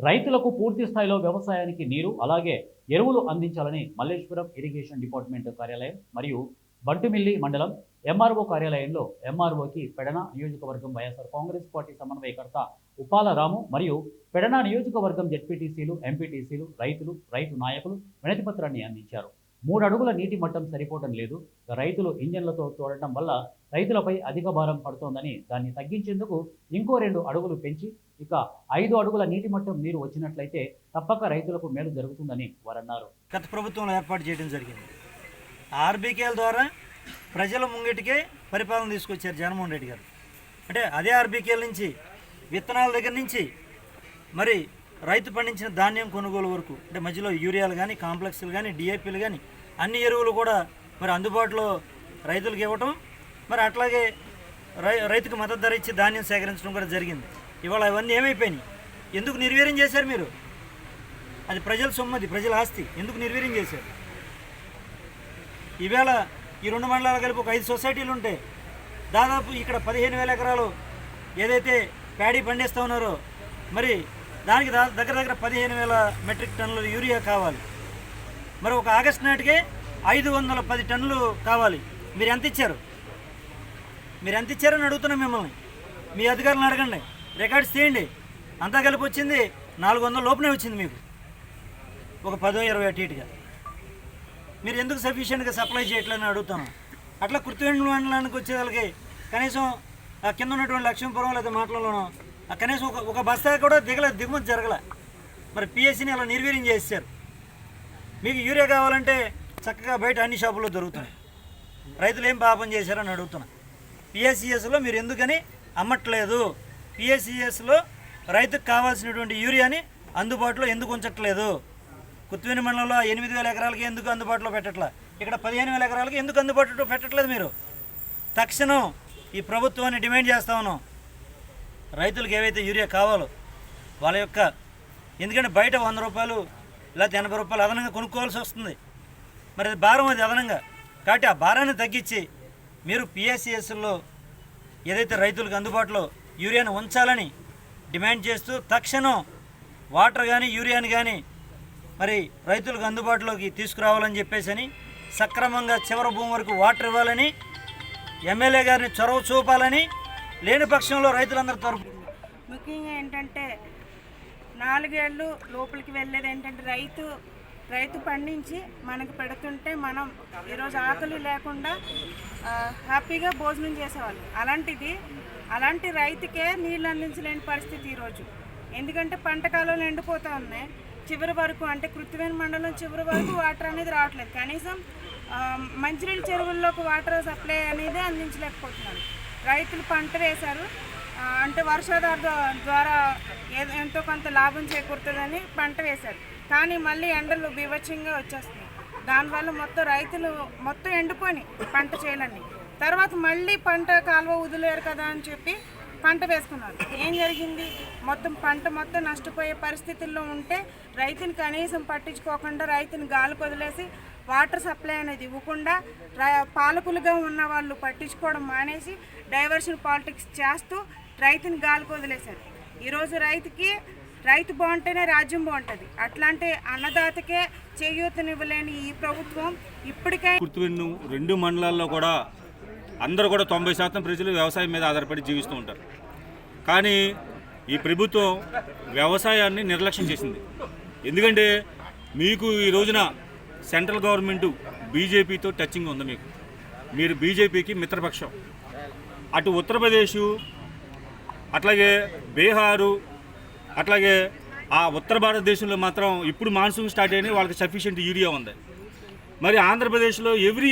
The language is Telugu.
రైతులకు పూర్తి స్థాయిలో వ్యవసాయానికి నీరు అలాగే ఎరువులు అందించాలని మల్లేశ్వరం ఇరిగేషన్ డిపార్ట్మెంట్ కార్యాలయం మరియు బంటుమిల్లి మండలం ఎంఆర్ఓ కార్యాలయంలో ఎంఆర్ఓకి పెడన నియోజకవర్గం వైఎస్ఆర్ కాంగ్రెస్ పార్టీ సమన్వయకర్త ఉపాల రాము మరియు పెడన నియోజకవర్గం జెడ్పీటీసీలు ఎంపీటీసీలు రైతు నాయకులు వినతిపత్రాన్ని అందించారు. 3 అడుగుల నీటి మట్టం సరిపోవడం లేదు. రైతులు ఇంజన్లతో తోడటం వల్ల రైతులపై అధిక భారం పడుతోందని దాన్ని తగ్గించేందుకు ఇంకో 2 అడుగులు పెంచి ఇక 5 అడుగుల నీటి మట్టం నీరు వచ్చినట్లయితే తప్పక రైతులకు మేలు జరుగుతుందని వారన్నారు. గత ప్రభుత్వంలో ఏర్పాటు చేయడం జరిగింది. ఆర్బీకేల ద్వారా ప్రజల ముంగిటికే పరిపాలన తీసుకొచ్చారు జగన్మోహన్ రెడ్డి గారు. అంటే అదే ఆర్బీకేల నుంచి విత్తనాల దగ్గర నుంచి మరి రైతు పండించిన ధాన్యం కొనుగోలు వరకు, అంటే మధ్యలో యూరియాలు కానీ కాంప్లెక్స్లు కానీ డిఏపీలు కానీ అన్ని ఎరువులు కూడా మరి అందుబాటులో రైతులకు ఇవ్వటం, మరి అట్లాగే రైతుకు మద్దతు ధర ఇచ్చి ధాన్యం సేకరించడం కూడా జరిగింది. ఇవాళ అవన్నీ ఏమైపోయినాయి? ఎందుకు నిర్వీర్యం చేశారు మీరు? అది ప్రజల సొమ్మది, ప్రజల ఆస్తి. ఎందుకు నిర్వీర్యం చేశారు? ఈవేళ ఈ 2 మండలాలు కలిపి ఒక 5 సొసైటీలు ఉంటే దాదాపు ఇక్కడ 15,000 ఎకరాలు ఏదైతే ప్యాడీ పండిస్తూ ఉన్నారో మరి దానికి దగ్గర 15,000 మెట్రిక్ టన్నుల యూరియా కావాలి. మరి ఒక ఆగస్టు నాటికే 510 టన్నులు కావాలి. మీరు ఎంత ఇచ్చారు? మీరు ఎంత ఇచ్చారని అడుగుతున్నాం మిమ్మల్ని. మీ అధికారులను అడగండి, రికార్డ్స్ తీయండి. అంతా కలిపి వచ్చింది 400 లోపునే వచ్చింది మీకు, ఒక 10-20 అటు ఇటుగా. మీరు ఎందుకు సఫిషియెంట్గా సప్లై చేయట్లేదని అడుగుతాను. అట్లా కృత్రిమ మండలానికి వచ్చే వాళ్ళకి కనీసం కింద ఉన్నటువంటి లక్ష్మీపురం లేదా మాటలలోనూ కనీసం ఒక బస్తా కూడా దిగుమతి జరగలే. మరి పిఎస్సిని అలా నిర్వీర్యం చేశారు. మీకు యూరియా కావాలంటే చక్కగా బయట అన్ని షాపుల్లో దొరుకుతున్నాయి. రైతులు ఏం పాపం చేశారని అడుగుతున్నా. పిఎస్సిఎస్లో మీరు ఎందుకని అమ్మట్లేదు? పిఎస్సిఎస్లో రైతుకు కావాల్సినటువంటి యూరియాని అందుబాటులో ఎందుకు ఉంచట్లేదు? కుత్వేని మండలంలో 8,000 ఎకరాలకి ఎందుకు అందుబాటులో పెట్టట్లా? ఇక్కడ 15,000 ఎకరాలకి ఎందుకు అందుబాటులో పెట్టట్లేదు? మీరు తక్షణం ఈ ప్రభుత్వాన్ని డిమాండ్ చేస్తా ఉన్నాం. రైతులకు ఏవైతే యూరియా కావాలో వాళ్ళ యొక్క, ఎందుకంటే బయట 100 రూపాయలు లేకపోతే 80 రూపాయలు అదనంగా కొనుక్కోవాల్సి వస్తుంది. మరి అది భారం, అది అదనంగా. కాబట్టి ఆ భారాన్ని తగ్గించి మీరు పిఎస్సిఎస్లో ఏదైతే రైతులకు అందుబాటులో యూరియాను ఉంచాలని డిమాండ్ చేస్తూ తక్షణం వాటర్ కానీ యూరియాని కానీ మరి రైతులకు అందుబాటులోకి తీసుకురావాలని చెప్పేసి సక్రమంగా చివరి భూమి వరకు వాటర్ ఇవ్వాలని ఎమ్మెల్యే గారిని చొరవ చూపాలని, లేని పక్షంలో రైతులందరూ తరపు. ముఖ్యంగా ఏంటంటే 4 ఏళ్ళు లోపలికి వెళ్ళేది ఏంటంటే రైతు పండించి మనకు పెడుతుంటే మనం ఈరోజు ఆకలి లేకుండా హ్యాపీగా భోజనం చేసేవాళ్ళు. అలాంటి రైతుకే నీళ్ళు అందించలేని పరిస్థితి ఈరోజు. ఎందుకంటే పంట కాలంలో ఎండిపోతూ ఉన్నాయి. చివరి వరకు అంటే కృత్రిమ మండలం చివరి వరకు వాటర్ అనేది రావట్లేదు. కనీసం మంచినీళ్ళ చెరువుల్లోకి వాటర్ సప్లై అనేది అందించలేకపోతున్నారు. రైతులు పంట వేశారు అంటే వర్షాధార ద్వారా ఎంతో కొంత లాభం చేకూరుతుందని పంట వేశారు. కానీ మళ్ళీ ఎండలు బీభత్సంగా వచ్చేస్తున్నాయి. దానివల్ల మొత్తం రైతులు మొత్తం ఎండిపోయి పంట చేయాలని తర్వాత మళ్ళీ పంట కాలువ వదిలేరు కదా అని చెప్పి పంట వేసుకున్నారు. ఏం జరిగింది? పంట మొత్తం నష్టపోయే పరిస్థితుల్లో ఉంటే రైతుని కనీసం పట్టించుకోకుండా రైతుని గాలికి వదిలేసి వాటర్ సప్లై అనేది ఇవ్వకుండా పాలకులుగా ఉన్న వాళ్ళు పట్టించుకోవడం మానేసి డైవర్షన్ పాలిటిక్స్ చేస్తూ రైతుని గాలికి వదిలేశారు. ఈరోజు రైతు బాగుంటేనే రాజ్యం బాగుంటుంది. అట్లాంటి అన్నదాతకే చేయూతనివ్వలేని ఈ ప్రభుత్వం ఇప్పటికే 2 మండలాల్లో కూడా అందరూ కూడా 90% ప్రజలు వ్యవసాయం మీద ఆధారపడి జీవిస్తూ ఉంటారు. కానీ ఈ ప్రభుత్వం వ్యవసాయాన్ని నిర్లక్ష్యం చేసింది. ఎందుకంటే మీకు ఈ రోజున సెంట్రల్ గవర్నమెంట్ బీజేపీతో టచింగ్ ఉంది. మీరు బీజేపీకి మిత్రపక్షం. అటు ఉత్తరప్రదేశ్, అట్లాగే బీహారు, అట్లాగే ఆ ఉత్తర భారతదేశంలో మాత్రం ఇప్పుడు మాన్సూన్ స్టార్ట్ అయినాయి, వాళ్ళకి సఫిషియెంట్ యూరియా ఉంది. మరి ఆంధ్రప్రదేశ్లో ఎవ్రీ